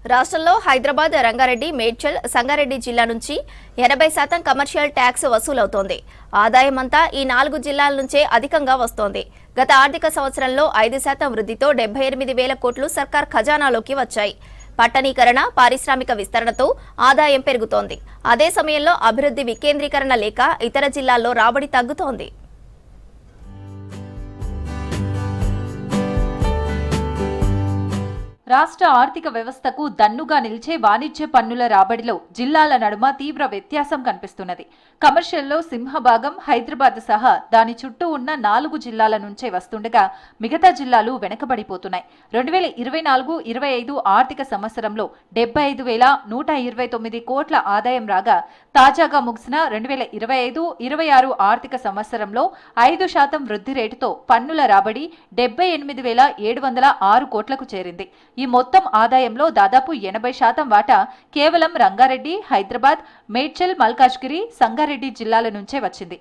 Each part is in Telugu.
రాష్ట్రంలో హైదరాబాద్, రంగారెడ్డి, మేడ్చల్, సంగారెడ్డి జిల్లా నుంచి 80% కమర్షియల్ ట్యాక్స్ వసూలవుతోంది. ఆదాయం అంతా ఈ 4 జిల్లాల నుంచే అధికంగా వస్తోంది. గత ఆర్థిక సంవత్సరంలో 5% వృద్ధితో 78,000 కోట్లు సర్కార్ ఖజానాలోకి వచ్చాయి. పట్టణీకరణ, పారిశ్రామిక విస్తరణతో ఆదాయం పెరుగుతోంది. అదే సమయంలో అభివృద్ధి వికేంద్రీకరణ లేక ఇతర జిల్లాల్లో రాబడి తగ్గుతోంది. రాష్ట్ర ఆర్థిక వ్యవస్థకు దన్నుగా నిలిచే వాణిజ్య పన్నుల రాబడిలో జిల్లాల నడుమ తీవ్ర వ్యత్యాసం కనిపిస్తున్నది. కమర్షియల్లో సింహభాగం హైదరాబాద్ సహా దాని చుట్టూ ఉన్న 4 జిల్లాల నుంచే వస్తుండగా మిగతా జిల్లాలు వెనకబడిపోతున్నాయి. 2024-25 ఆర్థిక సంవత్సరంలో 75,129 కోట్ల ఆదాయం రాగా, తాజాగా ముగిసిన 2025-26 ఆర్థిక సంవత్సరంలో 5% వృద్ధి రేటుతో పన్నుల రాబడి 78,706 కోట్లకు చేరింది. ఈ మొత్తం ఆదాయంలో దాదాపు 80% వాటా కేవలం రంగారెడ్డి, హైదరాబాద్, మేడ్చల్, మల్కాజ్గిరి, సంగారెడ్డి జిల్లాల నుంచే వచ్చింది.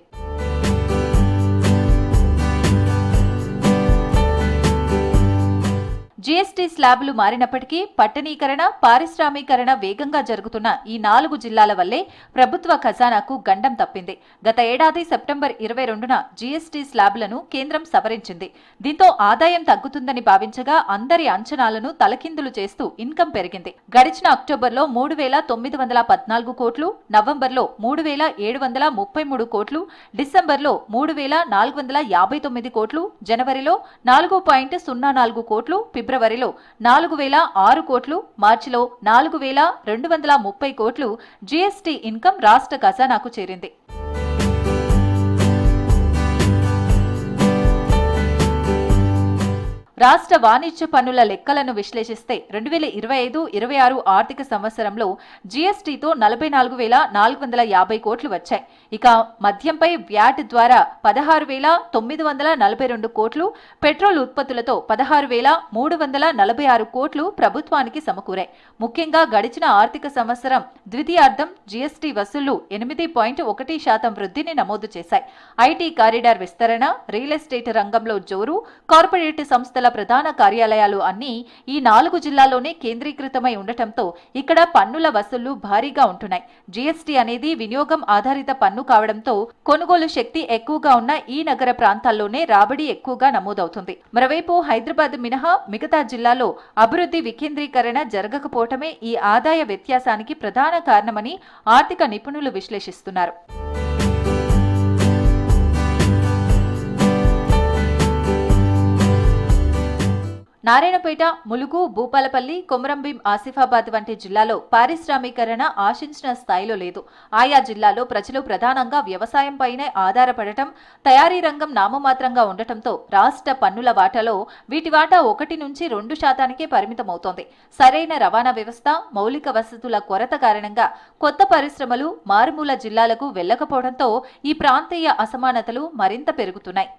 జీఎస్టీ స్లాబులు మారినప్పటికీ పట్టణీకరణ, పారిశ్రామీకరణ వేగంగా జరుగుతున్న ఈ 4 జిల్లాల వల్లే ప్రభుత్వ ఖజానాకు గండం తప్పింది. గత ఏడాది సెప్టెంబర్ 22న జీఎస్టీ స్లాబులను కేంద్రం సవరించింది. దీంతో ఆదాయం తగ్గుతుందని భావించగా అందరి అంచనాలను తలకిందులు చేస్తూ ఇన్కమ్ పెరిగింది. గడిచిన అక్టోబర్లో 3,914 కోట్లు, నవంబర్లో 3,733 కోట్లు, డిసెంబర్లో 3,459 కోట్లు, జనవరిలో 4.04 కోట్లు, ఫిబ్రవరిలో 4,006 కోట్లు, మార్చిలో 4,230 కోట్లు జీఎస్టీ ఇన్కమ్ రాష్ట్ర ఖజానాకు చేరింది. రాష్ట్ర వాణిజ్య పన్నుల లెక్కలను విశ్లేషిస్తే 2025-26 ఆర్థిక సంవత్సరంలో జీఎస్టీతో 44,450 కోట్లు వచ్చాయి. ఇక మద్యంపై వ్యాట్ ద్వారా 16,942 కోట్లు, పెట్రోల్ ఉత్పత్తులతో 16,346 కోట్లు ప్రభుత్వానికి సమకూరాయి. ముఖ్యంగా గడిచిన ఆర్థిక సంవత్సరం ద్వితీయార్థం జీఎస్టీ వసూళ్లు 8.1% వృద్ధిని నమోదు చేశాయి. ఐటీ కారిడార్ విస్తరణ, రియల్ ఎస్టేట్ రంగంలో జోరు, కార్పొరేట్ సంస్థల ప్రధాన కార్యాలయాలు అన్నీ ఈ 4 జిల్లాల్లోనే కేంద్రీకృతమై ఉండటంతో ఇక్కడ పన్నుల వసూళ్లు భారీగా ఉంటున్నాయి. జీఎస్టీ అనేది వినియోగం ఆధారిత పన్ను కావడంతో కొనుగోలు శక్తి ఎక్కువగా ఉన్న ఈ నగర ప్రాంతాల్లోనే రాబడి ఎక్కువగా నమోదవుతుంది. మరోవైపు హైదరాబాద్ మినహా మిగతా జిల్లాల్లో అభివృద్ధి వికేంద్రీకరణ జరగకపోవటమే ఈ ఆదాయ వ్యత్యాసానికి ప్రధాన కారణమని ఆర్థిక నిపుణులు విశ్లేషిస్తున్నారు. నారాయణపేట, ములుగు, భూపాలపల్లి, కొమరంభీం, ఆసిఫాబాద్ వంటి జిల్లాలో పారిశ్రామీకరణ ఆశించిన స్థాయిలో లేదు. ఆయా జిల్లాలో ప్రజలు ప్రధానంగా వ్యవసాయంపైనే ఆధారపడటం, తయారీ రంగం నామమాత్రంగా ఉండటంతో రాష్ట్ర పన్నుల వాటాలో వీటి వాటా 1-2% పరిమితమవుతోంది. సరైన రవాణా వ్యవస్థ, మౌలిక వసతుల కొరత కారణంగా కొత్త పరిశ్రమలు మారుమూల జిల్లాలకు వెళ్లకపోవడంతో ఈ ప్రాంతీయ అసమానతలు మరింత పెరుగుతున్నాయి.